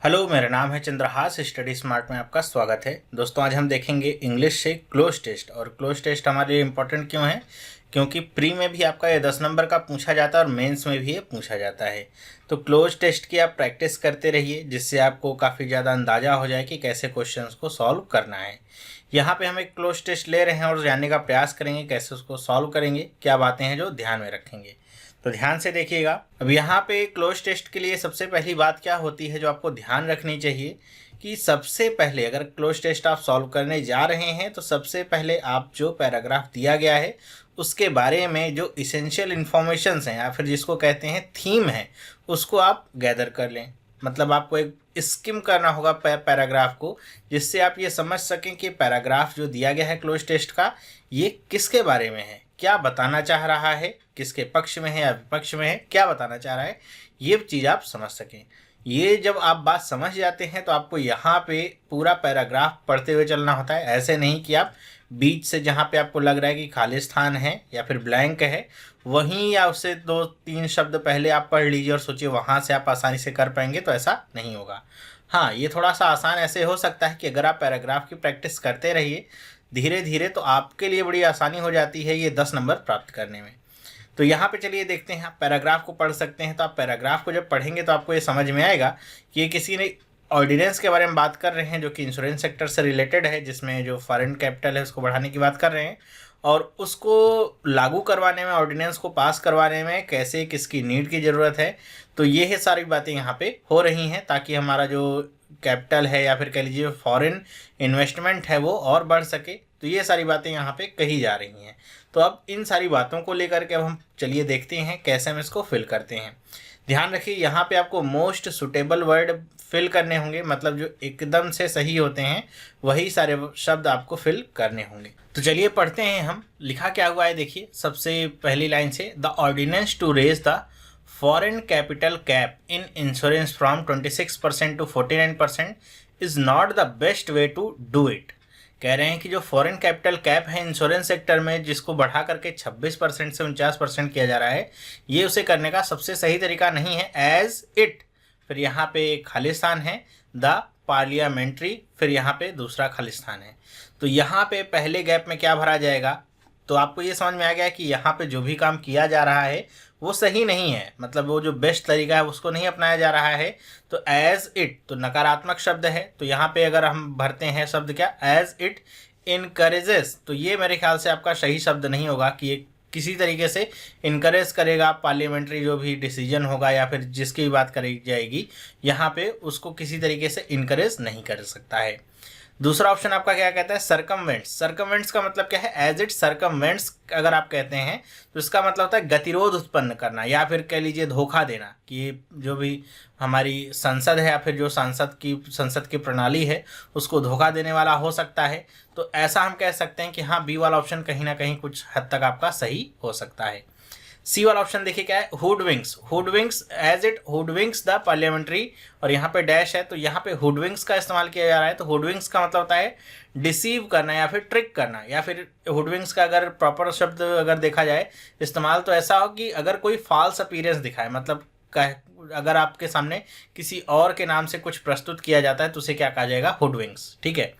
Hello, मेरा नाम है चंद्रहास। स्टडी स्मार्ट में आपका स्वागत है। दोस्तों, आज हम देखेंगे इंग्लिश से क्लोज टेस्ट। और क्लोज टेस्ट हमारे लिए इम्पोर्टेंट क्यों है? क्योंकि प्री में भी आपका ये 10 नंबर का पूछा जाता है और मेंस में भी ये पूछा जाता है। तो क्लोज टेस्ट की आप प्रैक्टिस करते रहिए, जिससे आपको काफ़ी ज़्यादा अंदाज़ा हो जाए कि कैसे क्वेश्चंस को सॉल्व करना है। यहाँ पे हम एक क्लोज टेस्ट ले रहे हैं और जानने का प्रयास करेंगे कैसे उसको सॉल्व करेंगे, क्या बातें हैं जो ध्यान में रखेंगे। तो ध्यान से देखिएगा। अब यहाँ पे क्लोज टेस्ट के लिए सबसे पहली बात क्या होती है जो आपको ध्यान रखनी चाहिए कि सबसे पहले अगर क्लोज टेस्ट आप सॉल्व करने जा रहे हैं तो सबसे पहले आप जो पैराग्राफ दिया गया है उसके बारे में जो इसेंशियल इन्फॉर्मेशंस हैं या फिर जिसको कहते हैं थीम है, उसको आप गैदर कर लें। मतलब आपको एक स्किम करना होगा पैराग्राफ को, जिससे आप ये समझ सकें कि पैराग्राफ जो दिया गया है क्लोज टेस्ट का, ये किसके बारे में है, क्या बताना चाह रहा है, किसके पक्ष में है या विपक्ष में है, क्या बताना चाह रहा है, ये चीज़ आप समझ सकें। ये जब आप बात समझ जाते हैं तो आपको यहाँ पे पूरा पैराग्राफ पढ़ते हुए चलना होता है। ऐसे नहीं कि आप बीच से जहाँ पे आपको लग रहा है कि खाली स्थान है या फिर ब्लैंक है, वहीं या उससे 2-3 शब्द पहले आप पढ़ लीजिए और सोचिए वहाँ से आप आसानी से कर पाएंगे, तो ऐसा नहीं होगा। हाँ, ये थोड़ा सा आसान ऐसे हो सकता है कि अगर आप पैराग्राफ की प्रैक्टिस करते रहिए धीरे धीरे, तो आपके लिए बड़ी आसानी हो जाती है ये 10 नंबर प्राप्त करने में। तो यहाँ पे चलिए देखते हैं, आप पैराग्राफ को पढ़ सकते हैं। तो आप पैराग्राफ को जब पढ़ेंगे तो आपको ये समझ में आएगा कि ये किसी ने ऑर्डिनेंस के बारे में बात कर रहे हैं जो कि इंश्योरेंस सेक्टर से रिलेटेड है, जिसमें जो फॉरेन कैपिटल है उसको बढ़ाने की बात कर रहे हैं और उसको लागू करवाने में, ऑर्डिनेंस को पास करवाने में कैसे किसकी नीड की ज़रूरत है। तो ये है सारी बातें यहाँ पे हो रही हैं ताकि हमारा जो कैपिटल है या फिर कह लीजिए फॉरेन इन्वेस्टमेंट है वो और बढ़ सके। तो ये सारी बातें यहाँ पे कही जा रही हैं। तो अब इन सारी बातों को लेकर के अब हम चलिए देखते हैं कैसे हम इसको फिल करते हैं। ध्यान रखिए, यहाँ पे आपको मोस्ट सुटेबल वर्ड फिल करने होंगे, मतलब जो एकदम से सही होते हैं वही सारे शब्द आपको फिल करने होंगे। तो चलिए पढ़ते हैं हम। लिखा क्या हुआ है देखिए, सबसे पहली लाइन से, the ordinance to raise the foreign capital cap in insurance from 26% to 49% is not the best way to do it. कह रहे हैं कि जो फॉरेन कैपिटल कैप है इंश्योरेंस सेक्टर में, जिसको बढ़ा करके 26% से 49% किया जा रहा है, ये उसे करने का सबसे सही तरीका नहीं है। एज इट, फिर यहाँ पे खाली स्थान है, द पार्लियामेंट्री, फिर यहाँ पे दूसरा खाली स्थान है। तो यहाँ पे पहले गैप में क्या भरा जाएगा? तो आपको ये समझ में आ गया कि यहाँ पे जो भी काम किया जा रहा है वो सही नहीं है, मतलब वो जो बेस्ट तरीका है उसको नहीं अपनाया जा रहा है। तो एज इट तो नकारात्मक शब्द है, तो यहाँ पे अगर हम भरते हैं शब्द क्या, एज इट इनकरेजेस, तो ये मेरे ख्याल से आपका सही शब्द नहीं होगा कि ये किसी तरीके से इनकरेज करेगा पार्लियामेंट्री जो भी डिसीजन होगा या फिर जिसकी भी बात करी जाएगी, यहाँ पे उसको किसी तरीके से इनकरेज नहीं कर सकता है। दूसरा ऑप्शन आपका क्या कहता है, सरकमवेंट्स। सरकमवेंट्स का मतलब क्या है, एज इट सरकमवेंट्स अगर आप कहते हैं तो इसका मतलब होता है गतिरोध उत्पन्न करना या फिर कह लीजिए धोखा देना, कि जो भी हमारी संसद है या फिर जो संसद की प्रणाली है उसको धोखा देने वाला हो सकता है। तो ऐसा हम कह सकते हैं कि हाँ, बी वाला ऑप्शन कहीं ना कहीं कुछ हद तक आपका सही हो सकता है। सी वाला ऑप्शन देखिए क्या है, हुडविंग्स। हुडविंग्स एज इट हुडविंग्स द पार्लियामेंट्री, और यहाँ पे डैश है तो यहाँ पे हुडविंग्स का इस्तेमाल किया जा रहा है। तो हुडविंग्स का मतलब होता है डिसीव करना या फिर ट्रिक करना, या फिर हुडविंग्स का अगर प्रॉपर शब्द अगर देखा जाए इस्तेमाल तो ऐसा हो कि अगर कोई फॉल्स अपीयरेंस दिखाए, मतलब अगर आपके सामने किसी और के नाम से कुछ प्रस्तुत किया जाता है तो उसे क्या कहा जाएगा, हुडविंग्स। ठीक है।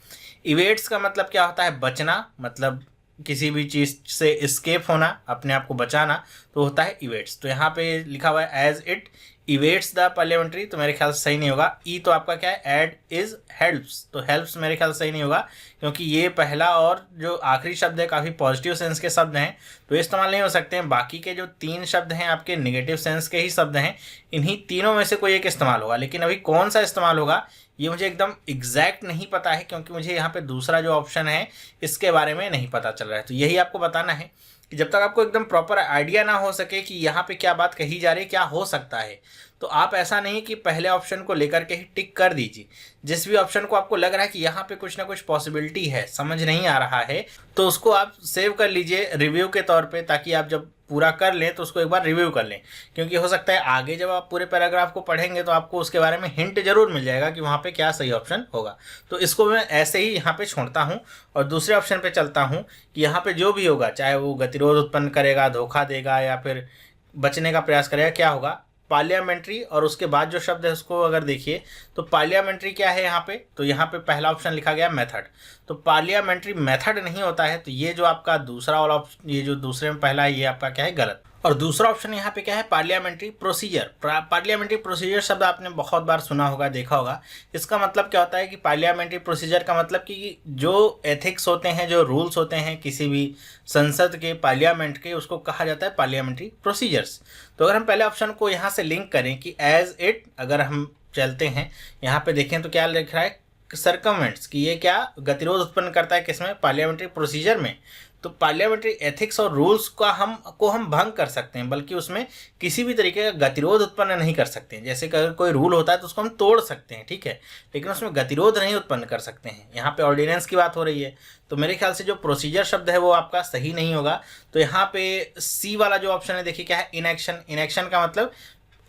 इवेट्स का मतलब क्या होता है, बचना, मतलब किसी भी चीज़ से एस्केप होना, अपने आप को बचाना, तो होता है इवेट्स। तो यहाँ पे लिखा हुआ है एज इट इवेट्स द पार्लियामेंट्री, तो मेरे ख्याल से सही नहीं होगा। ई तो आपका क्या है, एड इज हेल्प्स, तो हेल्प्स मेरे ख्याल से सही नहीं होगा क्योंकि ये पहला और जो आखिरी शब्द है काफ़ी पॉजिटिव सेंस के शब्द हैं, तो इस्तेमाल नहीं हो सकते हैं। बाकी के जो 3 शब्द हैं आपके नेगेटिव सेंस के ही शब्द हैं, इन्हीं तीनों में से कोई एक इस्तेमाल होगा। लेकिन अभी कौन सा इस्तेमाल होगा ये मुझे एकदम एग्जैक्ट नहीं पता है, क्योंकि मुझे यहाँ पे दूसरा जो ऑप्शन है इसके बारे में नहीं पता चल रहा है। तो यही आपको बताना है कि जब तक आपको एकदम प्रॉपर आइडिया ना हो सके कि यहाँ पे क्या बात कही जा रही है, क्या हो सकता है, तो आप ऐसा नहीं कि पहले ऑप्शन को लेकर के ही टिक कर दीजिए। जिस भी ऑप्शन को आपको लग रहा है कि यहाँ पे कुछ ना कुछ पॉसिबिलिटी है, समझ नहीं आ रहा है, तो उसको आप सेव कर लीजिए रिव्यू के तौर पे, ताकि आप जब पूरा कर लें तो उसको एक बार रिव्यू कर लें। क्योंकि हो सकता है आगे जब आप पूरे पैराग्राफ को पढ़ेंगे तो आपको उसके बारे में हिंट जरूर मिल जाएगा कि वहाँ पे क्या सही ऑप्शन होगा। तो इसको मैं ऐसे ही यहाँ पे छोड़ता हूँ और दूसरे ऑप्शन पे चलता हूँ कि यहाँ पे जो भी होगा, चाहे वो गतिरोध उत्पन्न करेगा, धोखा देगा या फिर बचने का प्रयास करेगा, क्या होगा, पार्लियामेंट्री और उसके बाद जो शब्द है उसको अगर देखिए तो पार्लियामेंट्री क्या है यहाँ पे, तो यहाँ पे पहला ऑप्शन लिखा गया मेथड, तो पार्लियामेंट्री मेथड नहीं होता है, तो ये जो आपका दूसरा वाला ऑप्शन, ये जो दूसरे में पहला है ये आपका क्या है, गलत। और दूसरा ऑप्शन यहाँ पे क्या है, पार्लियामेंट्री प्रोसीजर। पार्लियामेंट्री प्रोसीजर शब्द आपने बहुत बार सुना होगा, देखा होगा। इसका मतलब क्या होता है कि पार्लियामेंट्री प्रोसीजर का मतलब कि जो एथिक्स होते हैं, जो रूल्स होते हैं किसी भी संसद के, पार्लियामेंट के, उसको कहा जाता है पार्लियामेंट्री प्रोसीजर्स। तो अगर हम पहले ऑप्शन को यहाँ से लिंक करें कि एज इट, अगर हम चलते हैं यहाँ पे देखें तो क्या लिख रहा है, सर्कमवेंट्स, कि ये क्या गतिरोध उत्पन्न करता है, किसमें, पार्लियामेंट्री प्रोसीजर में। तो पार्लियामेंट्री एथिक्स और रूल्स का हम भंग कर सकते हैं, बल्कि उसमें किसी भी तरीके का गतिरोध उत्पन्न नहीं कर सकते हैं। जैसे कि अगर कोई रूल होता है तो उसको हम तोड़ सकते हैं, ठीक है, लेकिन उसमें गतिरोध नहीं उत्पन्न कर सकते हैं। यहाँ पे ऑर्डिनेंस की बात हो रही है, तो मेरे ख्याल से जो प्रोसीजर शब्द है वो आपका सही नहीं होगा। तो यहाँ पे सी वाला जो ऑप्शन है, देखिए क्या है, इनएक्शन। इनएक्शन का मतलब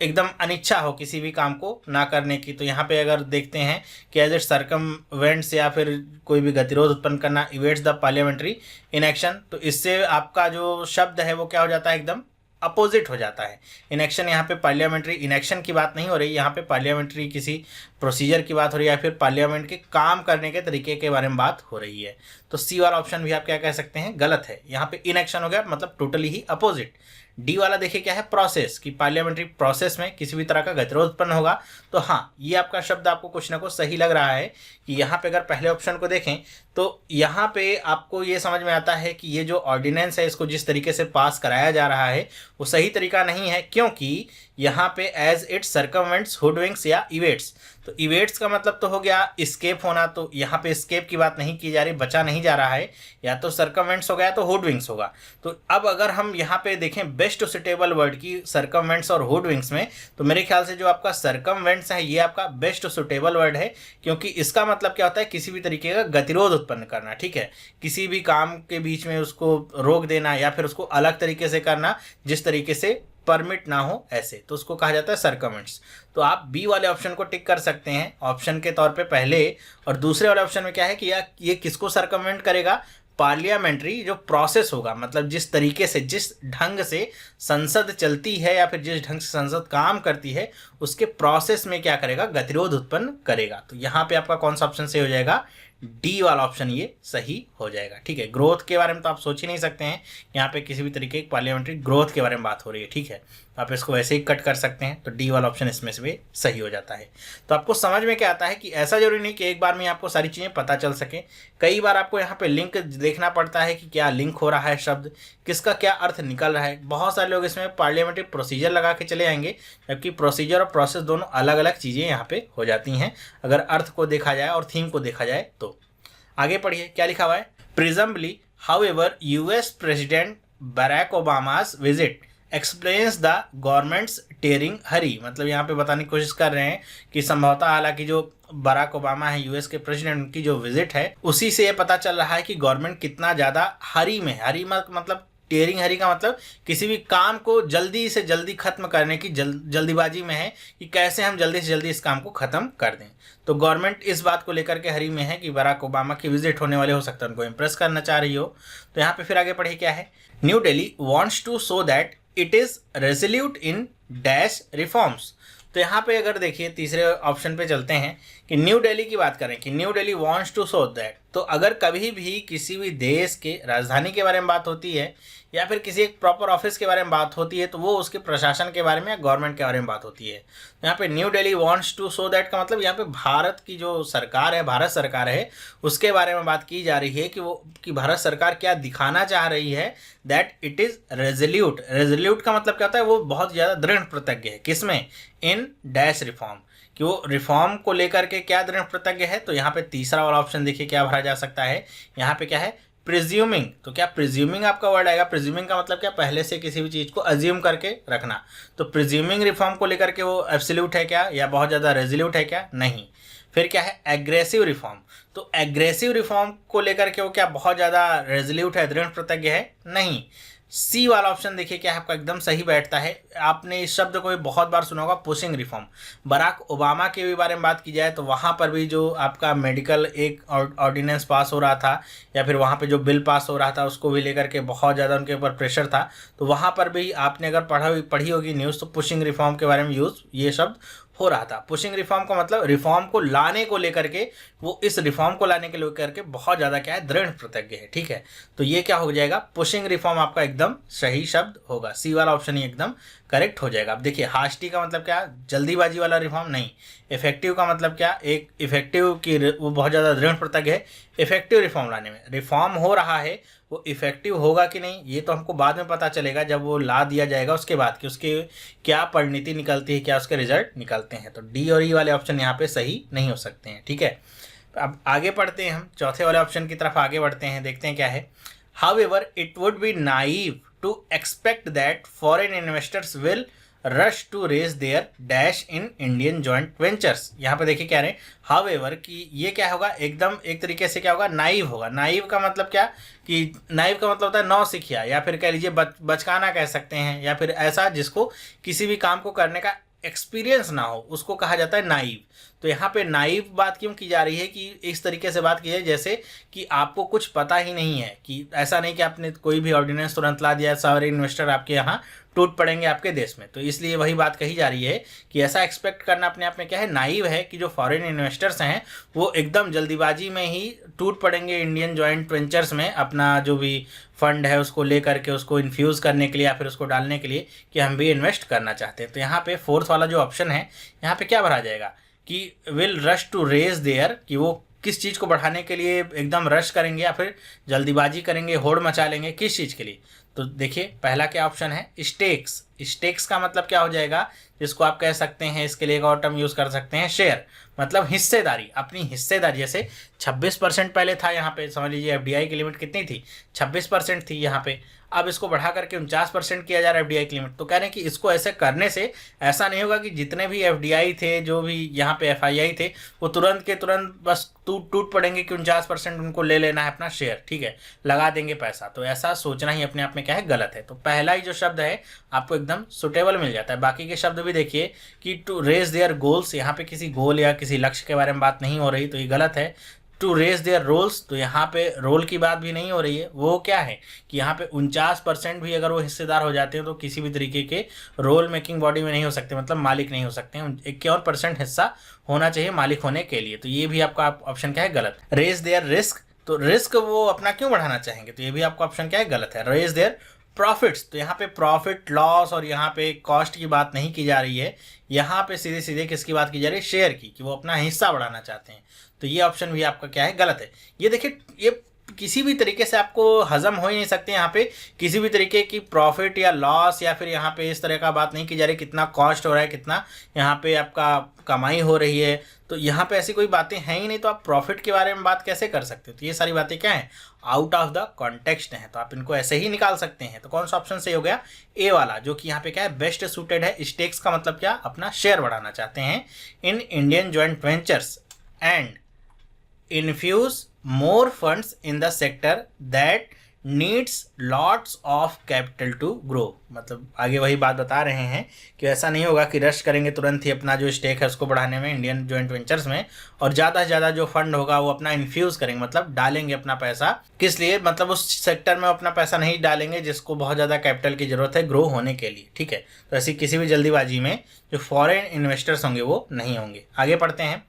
एकदम अनिच्छा हो किसी भी काम को ना करने की। तो यहाँ पे अगर देखते हैं कि एज इट सर्कमवेंट्स या फिर कोई भी गतिरोध उत्पन्न करना, इवेट्स द पार्लियामेंट्री इनएक्शन, तो इससे आपका जो शब्द है वो क्या हो जाता है, एकदम अपोजिट हो जाता है। इनएक्शन, यहाँ पे पार्लियामेंट्री इनएक्शन की बात नहीं हो रही, यहाँ पे पार्लियामेंट्री किसी प्रोसीजर की बात हो रही है या फिर पार्लियामेंट के काम करने के तरीके के बारे में बात हो रही है। तो सी वाला ऑप्शन भी आप क्या कह सकते हैं, गलत है। यहाँ पे इनएक्शन हो गया, मतलब टोटली ही अपोजिट। डी वाला देखिए क्या है, प्रोसेस, कि पार्लियामेंट्री प्रोसेस में किसी भी तरह का गतिरोध उत्पन्न होगा। तो हाँ, ये आपका शब्द आपको कुछ ना कुछ सही लग रहा है कि यहाँ पे अगर पहले ऑप्शन को देखें तो यहाँ पे आपको ये समझ में आता है कि ये जो ऑर्डिनेंस है इसको जिस तरीके से पास कराया जा रहा है वो सही तरीका नहीं है, क्योंकि यहाँ पे एज इट सर्कमवेंट्स, हुडविंक्स या इवेट्स। तो इवेट्स का मतलब तो हो गया स्केप होना, तो यहाँ पे स्केप की बात नहीं की जा रही, बचा नहीं जा रहा है, या तो सर्कमवेंट्स हो गया तो हुडविंक्स होगा। तो अब अगर हम यहाँ पे देखें बेस्ट सुटेबल वर्ड की सर्कमवेंट्स और हुडविंक्स में, तो मेरे ख्याल से जो आपका सर्कमवेंट्स है ये आपका बेस्ट सुटेबल वर्ड है, क्योंकि इसका मतलब क्या होता है, किसी भी तरीके का गतिरोध उत्पन्न करना, ठीक है, किसी भी काम के बीच में उसको रोक देना या फिर उसको अलग तरीके से करना जिस तरीके से परमिट ना हो, ऐसे, तो उसको कहा जाता है सर्कमवेंट्स। तो आप बी वाले ऑप्शन को टिक कर सकते हैं ऑप्शन के तौर पे पहले। और दूसरे वाले ऑप्शन में क्या है कि ये किसको सर्कमवेंट करेगा, पार्लियामेंट्री जो प्रोसेस होगा, मतलब जिस तरीके से, जिस ढंग से संसद चलती है या फिर जिस ढंग से संसद काम करती है उसके प्रोसेस में क्या करेगा, गतिरोध उत्पन्न करेगा। तो यहाँ पे आपका कौन सा ऑप्शन सही हो जाएगा, डी वाला ऑप्शन ये सही हो जाएगा, ठीक है। ग्रोथ के बारे में तो आप सोच ही नहीं सकते हैं, यहाँ पे किसी भी तरीके की पार्लियामेंट्री ग्रोथ के बारे में बात हो रही है, ठीक है, तो आप इसको वैसे ही कट कर सकते हैं। तो डी वाला ऑप्शन इसमें से भी सही हो जाता है। तो आपको समझ में क्या आता है कि ऐसा जरूरी नहीं कि एक बार में आपको सारी चीज़ें पता चल सके, कई बार आपको यहाँ पे लिंक देखना पड़ता है कि क्या लिंक हो रहा है शब्द, किसका क्या अर्थ निकल रहा है। बहुत सारे लोग इसमें पार्लियामेंट्री प्रोसीजर लगा के चले आएंगे, जबकि प्रोसीजर और प्रोसेस दोनों अलग अलग चीज़ें यहाँ पे हो जाती हैं अगर अर्थ को देखा जाए और थीम को देखा जाए तो। आगे पढ़िए क्या लिखा हुआ है, presumably however US president Barack Obama's visit explains the government's tearing hurry. मतलब यहाँ पे बताने की कोशिश कर रहे हैं कि संभवतः, हालांकि जो बराक ओबामा है यूएस के प्रेसिडेंट, उनकी जो विजिट है उसी से ये पता चल रहा है कि गवर्नमेंट कितना ज़्यादा हरी में है। हरी मतलब टेयरिंग हरी का मतलब किसी भी काम को जल्दी से जल्दी खत्म करने की जल्दीबाजी में है कि कैसे हम जल्दी से जल्दी इस काम को खत्म कर दें। तो गवर्नमेंट इस बात को लेकर के हरी में है कि बराक ओबामा की विजिट होने वाले, हो सकता है उनको इम्प्रेस करना चाह रही हो। तो यहाँ पे फिर आगे पढ़िए क्या है, New Delhi wants to show that it is resolute in dash reforms. तो यहाँ पे अगर देखिए तीसरे ऑप्शन पे चलते हैं कि न्यू दिल्ली की बात करें कि New Delhi wants to show that, तो अगर कभी भी किसी भी देश के राजधानी के बारे में बात होती है या फिर किसी एक प्रॉपर ऑफिस के बारे में बात होती है तो वो उसके प्रशासन के बारे में या गवर्नमेंट के बारे में बात होती है। तो यहाँ पे New Delhi wants to show that का मतलब यहाँ पे भारत की जो सरकार है, भारत सरकार है, उसके बारे में बात की जा रही है कि भारत सरकार क्या दिखाना चाह रही है, that it is resolute. Resolute का मतलब क्या होता है, वो बहुत ज़्यादा दृढ़ प्रतिज्ञ है, किसमें, इन डैश रिफॉर्म, कि वो रिफॉर्म को लेकर के क्या दृढ़ प्रतिज्ञ है। तो यहाँ पे तीसरा वाला ऑप्शन देखिए क्या भरा जा सकता है, यहाँ पे क्या है, प्रिज्यूमिंग। तो क्या प्रिज्यूमिंग आपका वर्ड आएगा, प्रिज्यूमिंग का मतलब क्या, पहले से किसी भी चीज़ को अज्यूम करके रखना। तो प्रिज्यूमिंग रिफॉर्म को लेकर के वो एब्सोल्यूट है क्या, या बहुत ज़्यादा रेजोल्यूट है क्या, नहीं। फिर क्या है, एग्रेसिव रिफॉर्म। तो एग्रेसिव रिफॉर्म को लेकर के वो क्या बहुत ज़्यादा रेजोल्यूट है, दृढ़ प्रतिज्ञ है, नहीं। सी वाला ऑप्शन देखिए क्या है आपका एकदम सही बैठता है। आपने इस शब्द को भी बहुत बार सुना होगा, पुशिंग रिफॉर्म। बराक ओबामा के भी बारे में बात की जाए तो वहाँ पर भी जो आपका मेडिकल एक ऑर्डिनेंस पास हो रहा था या फिर वहाँ पे जो बिल पास हो रहा था उसको भी लेकर के बहुत ज़्यादा उनके ऊपर प्रेशर था। तो वहाँ पर भी आपने अगर पढ़ी होगी न्यूज़ तो पुशिंग रिफॉर्म के बारे में यूज़ ये शब्द हो रहा था। पुशिंग रिफॉर्म का मतलब रिफॉर्म को लाने को लेकर के, वो इस रिफॉर्म को लाने के लेकर के बहुत ज़्यादा क्या है, दृढ़ प्रतिज्ञ है। ठीक है, तो ये क्या हो जाएगा, पुशिंग रिफॉर्म आपका एकदम सही शब्द होगा। सी वाला ऑप्शन ही एकदम करेक्ट हो जाएगा। अब देखिए हास्टी का मतलब क्या, जल्दीबाजी वाला रिफॉर्म नहीं। इफेक्टिव का मतलब क्या, एक इफेक्टिव की वो बहुत ज़्यादा दृढ़ प्रतिज्ञ है इफेक्टिव रिफॉर्म लाने में। रिफॉर्म हो रहा है, वो इफेक्टिव होगा कि नहीं ये तो हमको बाद में पता चलेगा जब वो ला दिया जाएगा उसके बाद कि उसके क्या परिणति निकलती है, क्या उसके रिजल्ट निकलते हैं। तो डी और ई वाले ऑप्शन यहाँ पे सही नहीं हो सकते हैं। ठीक है, अब आगे पढ़ते हैं, हम चौथे वाले ऑप्शन की तरफ आगे बढ़ते हैं, देखते हैं क्या है। However it would be naive to expect that foreign investors will rush to raise their dash in Indian joint ventures. यहाँ पे देखिए क्या रहे, हाउएवर कि ये क्या होगा, एकदम एक तरीके से क्या होगा, नाइव होगा। नाइव का मतलब क्या, कि नाइव का मतलब होता है नौसिखिया, या फिर कह लीजिए बचकाना कह सकते हैं, या फिर ऐसा जिसको किसी भी काम को करने का एक्सपीरियंस ना हो उसको कहा जाता है नाइव। तो यहाँ पे नाइव बात क्यों की जा रही है कि इस तरीके से बात की है जैसे कि आपको कुछ पता ही नहीं है, कि ऐसा नहीं कि आपने कोई भी ऑर्डिनेंस तुरंत ला दिया, सारे इन्वेस्टर आपके यहाँ टूट पड़ेंगे आपके देश में। तो इसलिए वही बात कही जा रही है कि ऐसा एक्सपेक्ट करना अपने आप में क्या है, नाइव है, कि जो फॉरेन इन्वेस्टर्स हैं वो एकदम जल्दीबाजी में ही टूट पड़ेंगे इंडियन जॉइंट वेंचर्स में, अपना जो भी फंड है उसको ले करके उसको इन्फ्यूज़ करने के लिए या फिर उसको डालने के लिए कि हम भी इन्वेस्ट करना चाहते हैं। तो यहाँ पे फोर्थ वाला जो ऑप्शन है यहाँ पे क्या भरा जाएगा कि will rush to raise their, कि वो किस चीज़ को बढ़ाने के लिए एकदम रश करेंगे या फिर जल्दीबाजी करेंगे, होड़ मचा लेंगे, किस चीज़ के लिए। तो देखिए पहला क्या ऑप्शन है, स्टेक्स। स्टेक्स का मतलब क्या हो जाएगा, जिसको आप कह सकते हैं, इसके लिए एक और टर्म यूज़ कर सकते हैं, शेयर, मतलब हिस्सेदारी, अपनी हिस्सेदारी। जैसे 26% पहले था यहाँ पे, समझ लीजिए एफडीआई की लिमिट कितनी थी, 26% थी यहाँ पे, अब इसको बढ़ा करके 49% किया जा रहा है एफडीआई की लिमिट। तो कह रहे हैं कि इसको ऐसे करने से ऐसा नहीं होगा कि जितने भी एफडीआई थे, जो भी यहाँ पे एफआईआई थे, वो तुरंत के तुरंत बस टूट पड़ेंगे कि 49% उनको ले लेना है अपना शेयर, ठीक है, लगा देंगे पैसा। तो ऐसा सोचना ही अपने आप में क्या है, गलत है। तो पहला ही जो शब्द है आपको एकदम सुटेबल मिल जाता है। बाकी के शब्द भी देखिए कि टू रेज देयर गोल्स, यहाँ पे किसी गोल या किसी लक्ष्य के बारे में बात नहीं हो रही, तो ये गलत है। टू रेज देयर रोल्स, तो यहाँ पे रोल की बात भी नहीं हो रही है। वो क्या है कि यहाँ पे 49% भी अगर वो हिस्सेदार हो जाते हैं तो किसी भी तरीके के रोल मेकिंग बॉडी में नहीं हो सकते, मतलब मालिक नहीं हो सकते हैं। 51% हिस्सा होना चाहिए मालिक होने के लिए। तो ये भी आपका ऑप्शन क्या है, गलत। रेज देयर रिस्क, तो रिस्क वो अपना क्यों बढ़ाना चाहेंगे, तो ये भी आपका ऑप्शन क्या है, गलत है। रेज देयर प्रॉफिट्स, तो यहाँ पे प्रॉफिट लॉस और यहाँ पे कॉस्ट की बात नहीं की जा रही है, यहाँ पे सीधे सीधे किसकी बात की जा रही है, शेयर की, कि वो अपना हिस्सा बढ़ाना चाहते हैं। तो ये ऑप्शन भी आपका क्या है, गलत है। ये देखिए ये किसी भी तरीके से आपको हजम हो ही नहीं सकते, यहाँ पे किसी भी तरीके की प्रॉफिट या लॉस या फिर यहाँ पे इस तरह का बात नहीं की जा रही, कितना कॉस्ट हो रहा है, कितना यहाँ पे आपका कमाई हो रही है, तो यहाँ पे ऐसी कोई बातें हैं ही नहीं, तो आप प्रॉफिट के बारे में बात कैसे कर सकते हो। तो ये सारी बातें क्या हैं, आउट ऑफ द कॉन्टेक्स्ट हैं, तो आप इनको ऐसे ही निकाल सकते हैं। तो कौन सा ऑप्शन सही हो गया, ए वाला, जो कि यहाँ पे क्या है, बेस्ट सूटेड है। स्टेक्स का मतलब क्या, अपना शेयर बढ़ाना चाहते हैं इन Indian joint ventures and infuse more funds in the sector that needs lots of capital to grow। मतलब आगे वही बात बता रहे हैं कि ऐसा नहीं होगा कि रश करेंगे तुरंत ही अपना जो स्टेक है उसको बढ़ाने में इंडियन जॉइंट वेंचर्स में, और ज़्यादा से ज़्यादा जो फंड होगा वो अपना इन्फ्यूज़ करेंगे, मतलब डालेंगे अपना पैसा। किस लिए, मतलब उस सेक्टर में अपना पैसा नहीं डालेंगे जिसको बहुत ज़्यादा कैपिटल की ज़रूरत है ग्रो होने के लिए, ठीक है। तो ऐसी किसी भी जल्दीबाजी में जो फॉरेन इन्वेस्टर्स होंगे वो नहीं होंगे। आगे पढ़ते हैं।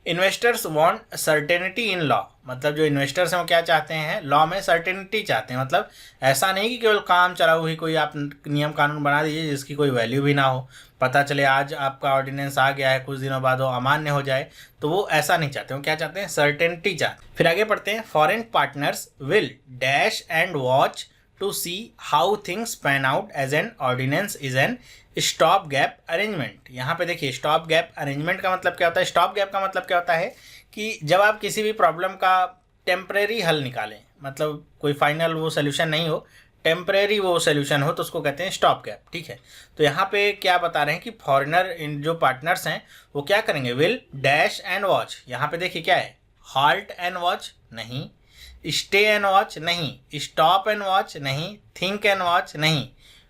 Investors want certainty in law, मतलब जो इन्वेस्टर्स हैं वो क्या चाहते हैं, लॉ में सर्टेनिटी चाहते हैं। मतलब ऐसा नहीं कि केवल काम चलाओ ही कोई आप नियम कानून बना दीजिए जिसकी कोई वैल्यू भी ना हो, पता चले आज आपका ऑर्डिनेंस आ गया है, कुछ दिनों बाद वो अमान्य हो जाए, तो वो ऐसा नहीं चाहते। वो क्या चाहते हैं, सर्टेनिटी चाहते हैं। फिर आगे पढ़ते हैं। Foreign partners will dash and watch to see how things pan out as an ordinance is an stop gap arrangement. यहाँ पे देखिए स्टॉप गैप अरेंजमेंट का मतलब क्या होता है, स्टॉप गैप का मतलब क्या होता है कि जब आप किसी भी प्रॉब्लम का टेम्परेरी हल निकालें, मतलब कोई फाइनल वो सोल्यूशन नहीं हो, टेम्परेरी वो सोल्यूशन हो, तो उसको कहते हैं स्टॉप गैप, ठीक है। तो यहाँ पे क्या बता रहे हैं कि फॉरेनर इन जो पार्टनर्स हैं वो क्या करेंगे, विल डैश एंड वॉच। यहाँ पे देखिए क्या है, हॉल्ट एंड वॉच नहीं, स्टे एंड वॉच नहीं, स्टॉप एंड वॉच नहीं, थिंक एंड वॉच नहीं,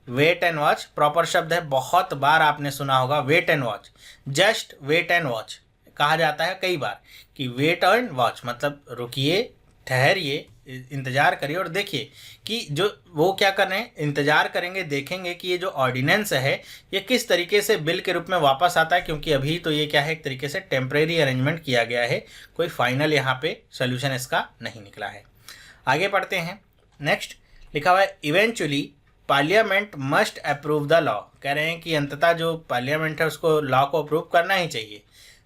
वेट एंड वॉच प्रॉपर शब्द है, बहुत बार आपने सुना होगा wait and watch. Just wait and watch कहा जाता है कई बार कि वेट एंड वॉच मतलब रुकिए, ठहरिए, इंतज़ार करिए और देखिए कि जो वो क्या कर रहे हैं, इंतज़ार करेंगे, देखेंगे कि ये जो ऑर्डिनेंस है ये किस तरीके से बिल के रूप में वापस आता है, क्योंकि अभी तो ये क्या है, एक तरीके से टेम्परेरी अरेंजमेंट किया गया है, कोई फाइनल यहाँ पे सोल्यूशन इसका नहीं निकला है। आगे पढ़ते हैं। नेक्स्ट लिखा हुआ है eventually parliament must approve the law. कह रहे हैं कि अंततः जो पार्लियामेंट है उसको लॉ को अप्रूव करना ही चाहिए।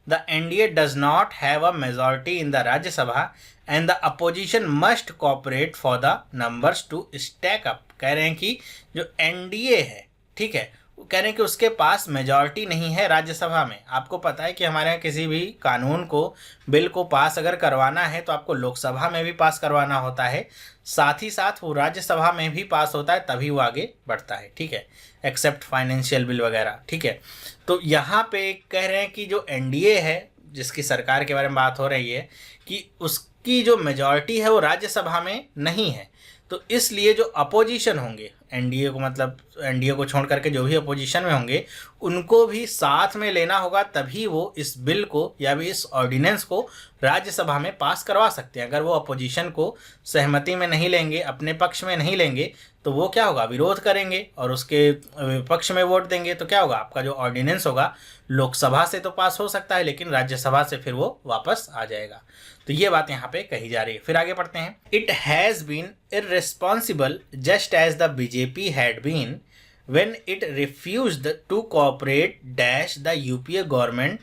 The NDA does not have a majority in the Rajya Sabha and the opposition must cooperate for the numbers to stack up। कह रहे हैं कि जो NDA है, ठीक है, वो कह रहे हैं कि उसके पास मेजॉरिटी नहीं है राज्यसभा में। आपको पता है कि हमारे यहाँ किसी भी कानून को, बिल को पास अगर करवाना है तो आपको लोकसभा में भी पास करवाना होता है, साथ ही साथ वो राज्यसभा में भी पास होता है, तभी वो आगे बढ़ता है, ठीक है, एक्सेप्ट फाइनेंशियल बिल वगैरह, ठीक है। तो यहाँ पे कह रहे हैं कि जो एनडीए है, जिसकी सरकार के बारे में बात हो रही है, कि उसकी जो मेजॉरिटी है वो राज्यसभा में नहीं है, तो इसलिए जो अपोजिशन होंगे एनडीए को, मतलब एनडीए को छोड़ करके जो भी अपोजिशन में होंगे उनको भी साथ में लेना होगा, तभी वो इस बिल को या भी इस ऑर्डिनेंस को राज्यसभा में पास करवा सकते हैं। अगर वो अपोजिशन को सहमति में नहीं लेंगे, अपने पक्ष में नहीं लेंगे, तो वो क्या होगा, विरोध करेंगे और उसके विपक्ष में वोट देंगे, तो क्या होगा, आपका जो ऑर्डिनेंस होगा लोकसभा से तो पास हो सकता है लेकिन राज्यसभा से फिर वो वापस आ जाएगा। तो ये बात यहाँ पे कही जा रही है। फिर आगे पढ़ते हैं। It has been irresponsible just as the BJP had been when it refused to cooperate dash the UPA government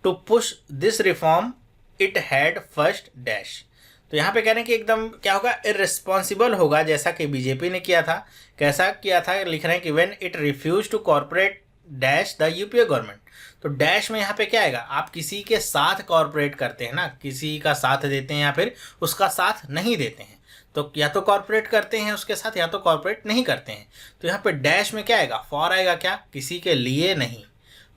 to push this reform it had first dash. तो यहाँ पे कह रहे हैं कि एकदम क्या होगा, इररिस्पॉन्सिबल होगा, जैसा कि बीजेपी ने किया था। कैसा किया था, लिख रहे हैं कि when it refuse to corporate dash the UPA government. तो डैश में यहाँ पे क्या आएगा, आप किसी के साथ कॉर्पोरेट करते हैं ना, किसी का साथ देते हैं या फिर उसका साथ नहीं देते हैं, तो या तो कॉर्पोरेट करते हैं उसके साथ या तो कॉर्पोरेट नहीं करते हैं। तो यहाँ पे डैश में क्या आएगा, फॉर आएगा, क्या, किसी के लिए नहीं।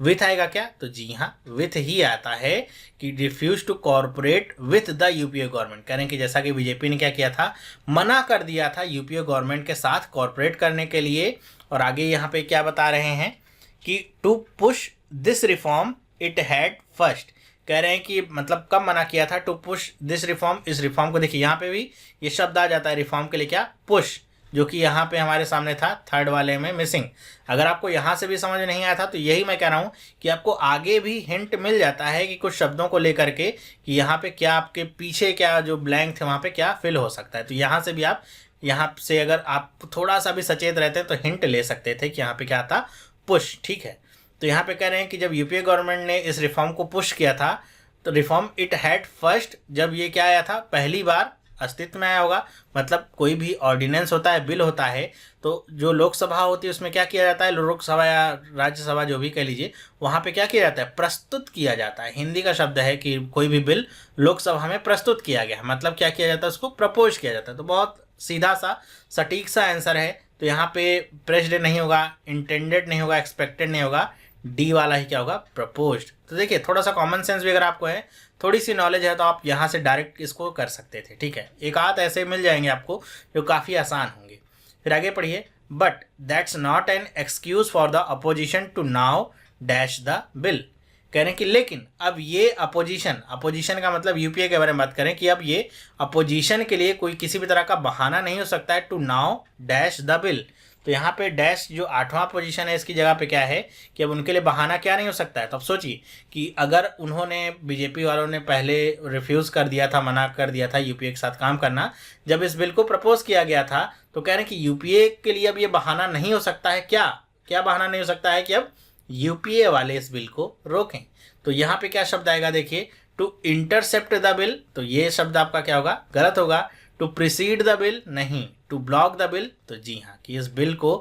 विथ आएगा क्या, तो जी हाँ विथ ही आता है कि refuse to corporate with the UPA government. कह रहे हैं कि जैसा कि बीजेपी ने क्या किया था, मना कर दिया था यूपीए गवर्नमेंट के साथ कॉर्पोरेट करने के लिए। और आगे यहाँ पे क्या बता रहे हैं कि to push this reform it had first. कह रहे हैं कि मतलब कब मना किया था, टू पुश दिस रिफॉर्म, इस रिफॉर्म को देखिए यहाँ पे भी ये शब्द आ जाता है रिफॉर्म के लिए, क्या, पुश, जो कि यहाँ पे हमारे सामने था थर्ड वाले में मिसिंग। अगर आपको यहाँ से भी समझ नहीं आया था तो यही मैं कह रहा हूँ कि आपको आगे भी हिंट मिल जाता है कि कुछ शब्दों को लेकर के कि यहाँ पे क्या, आपके पीछे क्या जो ब्लैंक थे वहाँ पे क्या फिल हो सकता है। तो यहाँ से भी आप, यहाँ से अगर आप थोड़ा सा भी सचेत रहते तो हिंट ले सकते थे कि यहाँ पे क्या था, पुश, ठीक है। तो यहाँ पे कह रहे हैं कि जब यूपीए गवर्नमेंट ने इस रिफॉर्म को पुश किया था तो रिफॉर्म इट हैड फर्स्ट, जब ये क्या आया था, पहली बार अस्तित्व में आया होगा। मतलब कोई भी ऑर्डिनेंस होता है, बिल होता है, तो जो लोकसभा होती है उसमें क्या किया जाता है, लोकसभा या राज्यसभा जो भी कह लीजिए, वहाँ पे क्या किया जाता है, प्रस्तुत किया जाता है। हिंदी का शब्द है कि कोई भी बिल लोकसभा में प्रस्तुत किया गया, मतलब क्या किया जाता है, उसको प्रपोज किया जाता है। तो बहुत सीधा सा सटीक सा आंसर है। तो यहाँ पे प्रेस्ड नहीं होगा, इंटेंडेड नहीं होगा, एक्सपेक्टेड नहीं होगा, डी वाला ही क्या होगा, प्रपोज्ड। तो देखिए थोड़ा सा कॉमन सेंस भी अगर आपको है, थोड़ी सी नॉलेज है, तो आप यहाँ से डायरेक्ट इसको कर सकते थे, ठीक है। एक आध ऐसे मिल जाएंगे आपको जो काफ़ी आसान होंगे। फिर आगे पढ़िए। But that's not an excuse for the opposition to now dash the bill. कह रहे हैं कि लेकिन अब ये अपोजिशन का मतलब यूपीए के बारे में बात करें कि अब ये अपोजिशन के लिए कोई किसी भी तरह का बहाना नहीं हो सकता है to now dash the bill. तो यहाँ पे डैश जो 8वां पोजीशन है इसकी जगह पे क्या है कि अब उनके लिए बहाना क्या नहीं हो सकता है। तो अब सोचिए कि अगर उन्होंने, बीजेपी वालों ने पहले रिफ्यूज़ कर दिया था, मना कर दिया था यूपीए के साथ काम करना, जब इस बिल को प्रपोज किया गया था, तो कह रहे हैं कि यूपीए के लिए अब ये बहाना नहीं हो सकता है। क्या बहाना नहीं हो सकता है कि अब यूपीए वाले इस बिल को रोकें। तो यहाँ पे क्या शब्द आएगा, देखिए, टू इंटरसेप्ट द बिल। तो ये शब्द आपका क्या होगा, गलत होगा। टू प्रिसीड द बिल, नहीं। टू ब्लॉक द बिल, तो जी हाँ, कि इस बिल को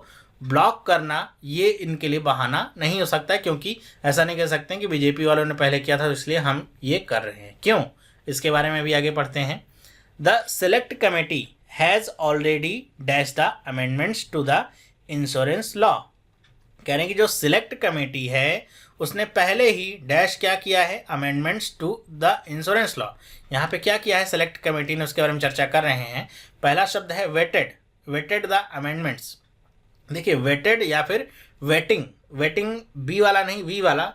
ब्लॉक करना ये इनके लिए बहाना नहीं हो सकता है, क्योंकि ऐसा नहीं कह सकते कि बीजेपी वालों ने पहले किया था तो इसलिए हम ये कर रहे हैं। क्यों, इसके बारे में भी आगे पढ़ते हैं। The select committee has already dash the amendments to the insurance law. कह रहे हैं कि जो सिलेक्ट कमेटी है उसने पहले ही डैश क्या किया है, amendments to the insurance law. यहाँ पे क्या किया है सेलेक्ट कमेटी ने, उसके बारे में चर्चा कर रहे हैं। पहला शब्द है वेटेड, वेटेड द अमेंडमेंट्स। देखिए वेटेड या फिर वेटिंग, वेटिंग बी वाला नहीं वी वाला,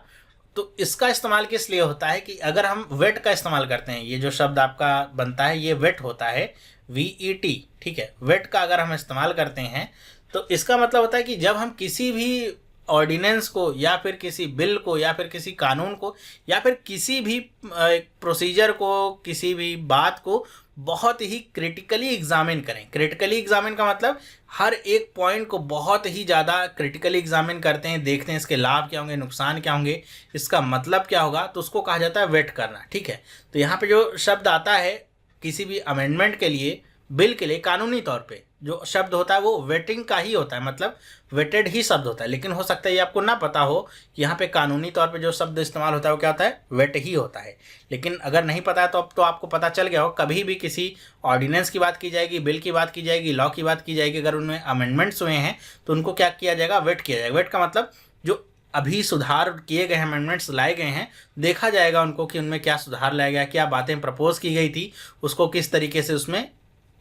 तो इसका इस्तेमाल किस लिए होता है कि अगर हम वेट का इस्तेमाल करते हैं, ये जो शब्द आपका बनता है ये वेट होता है, VET, ठीक है। वेट का अगर हम इस्तेमाल करते हैं तो इसका मतलब होता है कि जब हम किसी भी ऑर्डिनेंस को या फिर किसी बिल को या फिर किसी कानून को या फिर किसी भी प्रोसीजर को, किसी भी बात को बहुत ही क्रिटिकली एग्जामिन करें। क्रिटिकली एग्जामिन का मतलब हर एक पॉइंट को बहुत ही ज़्यादा क्रिटिकली एग्जामिन करते हैं, देखते हैं इसके लाभ क्या होंगे, नुकसान क्या होंगे, इसका मतलब क्या होगा, तो उसको कहा जाता है वेट करना, ठीक है। तो यहाँ पे जो शब्द आता है किसी भी अमेंडमेंट के लिए, बिल के लिए, कानूनी तौर पे जो शब्द होता है वो वेटिंग का ही होता है, मतलब वेटेड ही शब्द होता है। लेकिन हो सकता है ये आपको ना पता हो कि यहाँ पे कानूनी तौर पे जो शब्द इस्तेमाल होता है वो क्या होता है, वेट ही होता है। लेकिन अगर नहीं पता है तो अब तो आपको पता चल गया हो। कभी भी किसी ऑर्डिनेंस की बात की जाएगी, बिल की बात की जाएगी, लॉ की बात की जाएगी, अगर उनमें अमेंडमेंट्स हुए हैं तो उनको क्या किया जाएगा, वेट किया जाएगा। वेट का मतलब जो अभी सुधार किए गए हैं, अमेंडमेंट्स लाए गए हैं, देखा जाएगा उनको कि उनमें क्या सुधार लाया गया, क्या बातें प्रपोज की गई थी, उसको किस तरीके से उसमें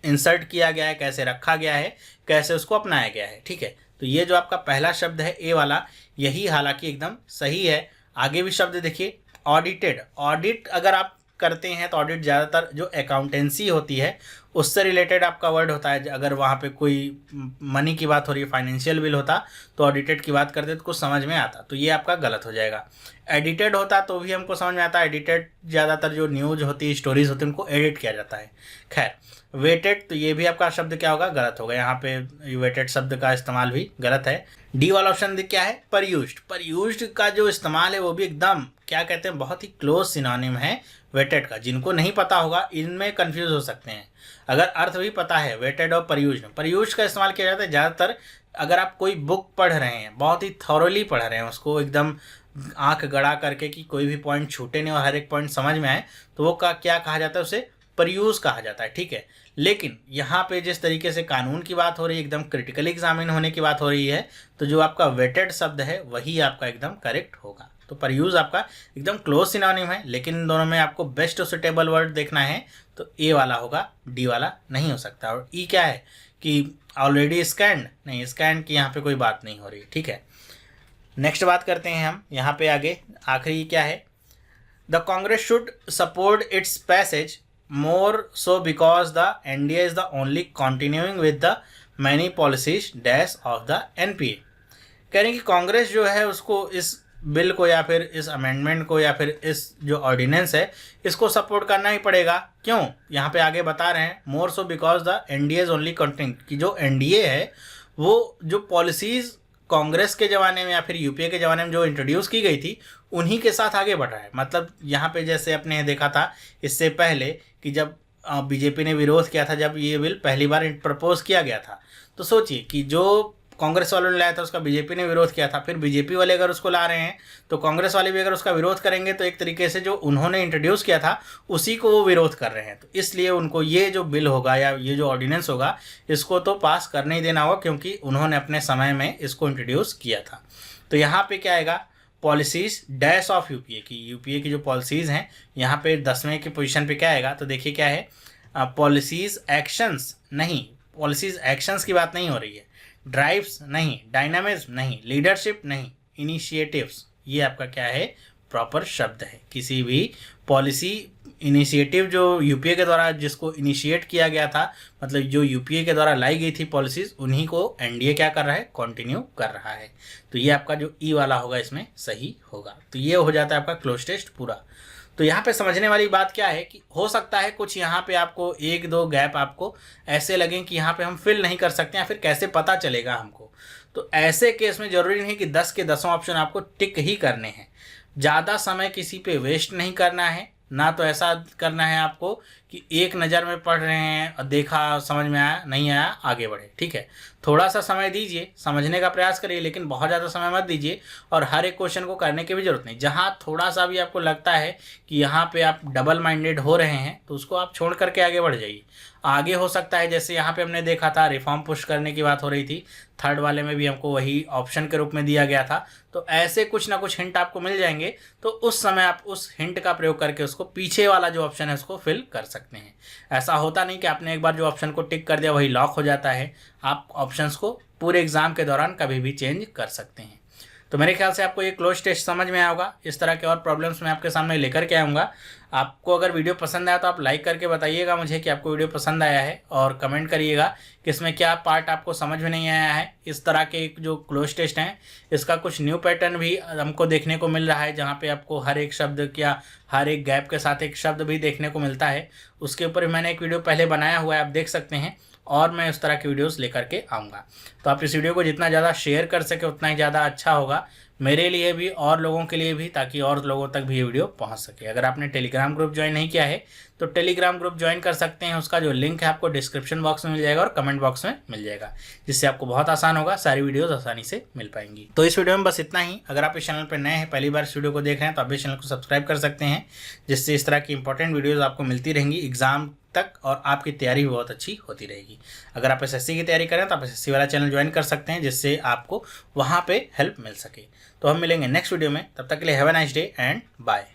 इंसर्ट किया गया है, कैसे रखा गया है, कैसे उसको अपनाया गया है, ठीक है। तो ये जो आपका पहला शब्द है ए वाला, यही हालांकि एकदम सही है। आगे भी शब्द देखिए, ऑडिटेड। ऑडिट अगर आप करते हैं तो ऑडिट ज़्यादातर जो अकाउंटेंसी होती है उससे रिलेटेड आपका वर्ड होता है। अगर वहाँ पे कोई मनी की बात हो रही है, फाइनेंशियल बिल होता तो ऑडिटेड की बात करते तो कुछ समझ में आता, तो ये आपका गलत हो जाएगा। एडिटेड होता तो भी हमको समझ में आता। एडिटेड ज़्यादातर जो न्यूज होती है, स्टोरीज होती है, उनको एडिट किया जाता है। खैर, वेटेड, तो ये भी आपका शब्द क्या होगा, गलत होगा। यहाँ पे वेटेड शब्द का इस्तेमाल भी गलत है। डी वाला ऑप्शन क्या है, परयूज्ड। परयूज्ड का जो इस्तेमाल है वो भी एकदम क्या कहते हैं, बहुत ही क्लोज सिनोनिम है वेटेड का। जिनको नहीं पता होगा इनमें कंफ्यूज हो सकते हैं। अगर अर्थ भी पता है वेटेड और परयूज्ड, परयूज्ड का इस्तेमाल किया जाता है ज़्यादातर अगर आप कोई बुक पढ़ रहे हैं, बहुत ही थॉरोली पढ़ रहे हैं, उसको एकदम आंख गड़ा करके कि कोई भी पॉइंट छूटे नहीं और हर एक पॉइंट समझ में आए, तो वो क्या कहा जाता है, उसे परयूज कहा जाता है, ठीक है। लेकिन यहाँ पे जिस तरीके से कानून की बात हो रही है, एकदम क्रिटिकली एग्जामिन होने की बात हो रही है, तो जो आपका वेटेड शब्द है वही आपका एकदम करेक्ट होगा। तो परयूज आपका एकदम क्लोज सिनोनिम है, लेकिन इन दोनों में आपको बेस्ट सुटेबल वर्ड देखना है तो ए वाला होगा, डी वाला नहीं हो सकता। और ई क्या है कि ऑलरेडी स्कैंड, नहीं स्कैंड की यहाँ पे कोई बात नहीं हो रही, ठीक है। नेक्स्ट बात करते हैं हम यहाँ पे आगे, आखिरी क्या है, the Congress should support it's passage more so because the NDA is the only continuing with the many policies dash of the NPA। कह रहे हैं कि कांग्रेस जो है उसको इस बिल को या फिर इस अमेंडमेंट को या फिर इस जो ऑर्डिनेंस है इसको सपोर्ट करना ही पड़ेगा। क्यों, यहाँ पे आगे बता रहे हैं, more so because the NDA is only continue, कि जो NDA है वो जो पॉलिसीज़ कांग्रेस के ज़माने में या फिर यूपीए के ज़माने में जो इंट्रोड्यूस की गई थी उन्हीं के साथ आगे बढ़ रहा है। मतलब यहाँ पे जैसे अपने देखा था इससे पहले कि जब बीजेपी ने विरोध किया था, जब ये बिल पहली बार प्रपोज किया गया था, तो सोचिए कि जो कांग्रेस वालों ने लाया था उसका बीजेपी ने विरोध किया था, फिर बीजेपी वाले अगर उसको ला रहे हैं तो कांग्रेस वाले भी अगर उसका विरोध करेंगे तो एक तरीके से जो उन्होंने इंट्रोड्यूस किया था उसी को वो विरोध कर रहे हैं। तो इसलिए उनको ये जो बिल होगा या ये जो ऑर्डिनेंस होगा इसको तो पास करने ही देना होगा, क्योंकि उन्होंने अपने समय में इसको इंट्रोड्यूस किया था। तो यहाँ पे क्या आएगा, पॉलिसीज़ डैश ऑफ यूपीए की, यूपीए की जो पॉलिसीज़ हैं यहाँ पे 10वें की पोजीशन पे क्या आएगा, तो देखिए क्या है, पॉलिसीज़ एक्शंस, नहीं पॉलिसीज़ एक्शंस की बात नहीं हो रही है, ड्राइव्स नहीं, डायनामिज्म नहीं, लीडरशिप नहीं, इनिशिएटिव्स, ये आपका क्या है, प्रॉपर शब्द है। किसी भी पॉलिसी इनिशिएटिव जो यूपीए के द्वारा जिसको इनिशिएट किया गया था, मतलब जो यूपीए के द्वारा लाई गई थी पॉलिसीज़, उन्हीं को एनडीए क्या कर रहा है, कंटिन्यू कर रहा है। तो ये आपका जो ई वाला होगा इसमें सही होगा। तो ये हो जाता है आपका क्लोज टेस्ट पूरा। तो यहाँ पे समझने वाली बात क्या है कि हो सकता है कुछ यहाँ पे आपको एक दो गैप आपको ऐसे लगें कि यहाँ पे हम फिल नहीं कर सकते या फिर कैसे पता चलेगा हमको। तो ऐसे केस में ज़रूरी नहीं कि 10 के 10 ऑप्शन आपको टिक ही करने हैं। ज़्यादा समय किसी पे वेस्ट नहीं करना है, ना तो ऐसा करना है आपको कि एक नज़र में पढ़ रहे हैं और देखा समझ में आया नहीं आया आगे बढ़े, ठीक है। थोड़ा सा समय दीजिए, समझने का प्रयास करिए, लेकिन बहुत ज़्यादा समय मत दीजिए और हर एक क्वेश्चन को करने की भी ज़रूरत नहीं। जहाँ थोड़ा सा भी आपको लगता है कि यहाँ पे आप डबल माइंडेड हो रहे हैं तो उसको आप छोड़ करके आगे बढ़ जाइए। आगे हो सकता है, जैसे यहाँ पे हमने देखा था रिफॉर्म पुश करने की बात हो रही थी, थर्ड वाले में भी हमको वही ऑप्शन के रूप में दिया गया था। तो ऐसे कुछ ना कुछ हिंट आपको मिल जाएंगे, तो उस समय आप उस हिंट का प्रयोग करके उसको पीछे वाला जो ऑप्शन है उसको फिल कर सकते हैं। ऐसा होता नहीं कि आपने एक बार जो ऑप्शन को टिक कर दिया वही लॉक हो जाता है। आप ऑप्शंस को पूरे एग्जाम के दौरान कभी भी चेंज कर सकते हैं। तो मेरे ख्याल से आपको ये क्लोज टेस्ट समझ में आया होगा। इस तरह के और प्रॉब्लम्स मैं आपके सामने लेकर के आऊँगा। आपको अगर वीडियो पसंद आया तो आप लाइक करके बताइएगा मुझे कि आपको वीडियो पसंद आया है, और कमेंट करिएगा कि इसमें क्या पार्ट आपको समझ में नहीं आया है। इस तरह के जो क्लोज टेस्ट हैं इसका कुछ न्यू पैटर्न भी हमको देखने को मिल रहा है, जहाँ पे आपको हर एक शब्द या हर एक गैप के साथ एक शब्द भी देखने को मिलता है। उसके ऊपर मैंने एक वीडियो पहले बनाया हुआ है, आप देख सकते हैं, और मैं उस तरह की वीडियोस लेकर के आऊँगा। तो आप इस वीडियो को जितना ज़्यादा शेयर कर सके उतना ही ज़्यादा अच्छा होगा, मेरे लिए भी और लोगों के लिए भी, ताकि और लोगों तक भी ये वीडियो पहुंच सके। अगर आपने टेलीग्राम ग्रुप ज्वाइन नहीं किया है तो टेलीग्राम ग्रुप ज्वाइन कर सकते हैं। उसका जो लिंक है आपको डिस्क्रिप्शन बॉक्स में मिल जाएगा और कमेंट बॉक्स में मिल जाएगा, जिससे आपको बहुत आसान होगा, सारी वीडियोस आसानी से मिल पाएंगी। तो इस वीडियो में बस इतना ही। अगर आप इस चैनल पर नए हैं, पहली बार इस वीडियो को देख रहे हैं, तो आप इस चैनल को सब्सक्राइब कर सकते हैं, जिससे इस तरह की इंपॉर्टेंट वीडियोज़ आपको मिलती रहेंगी एग्जाम तक, और आपकी तैयारी भी बहुत अच्छी होती रहेगी। अगर आप एसएससी की तैयारी करें तो आप एसएससी वाला चैनल ज्वाइन कर सकते हैं, जिससे आपको वहाँ पे हेल्प मिल सके। तो हम मिलेंगे नेक्स्ट वीडियो में, तब तक के लिए have a nice day and bye.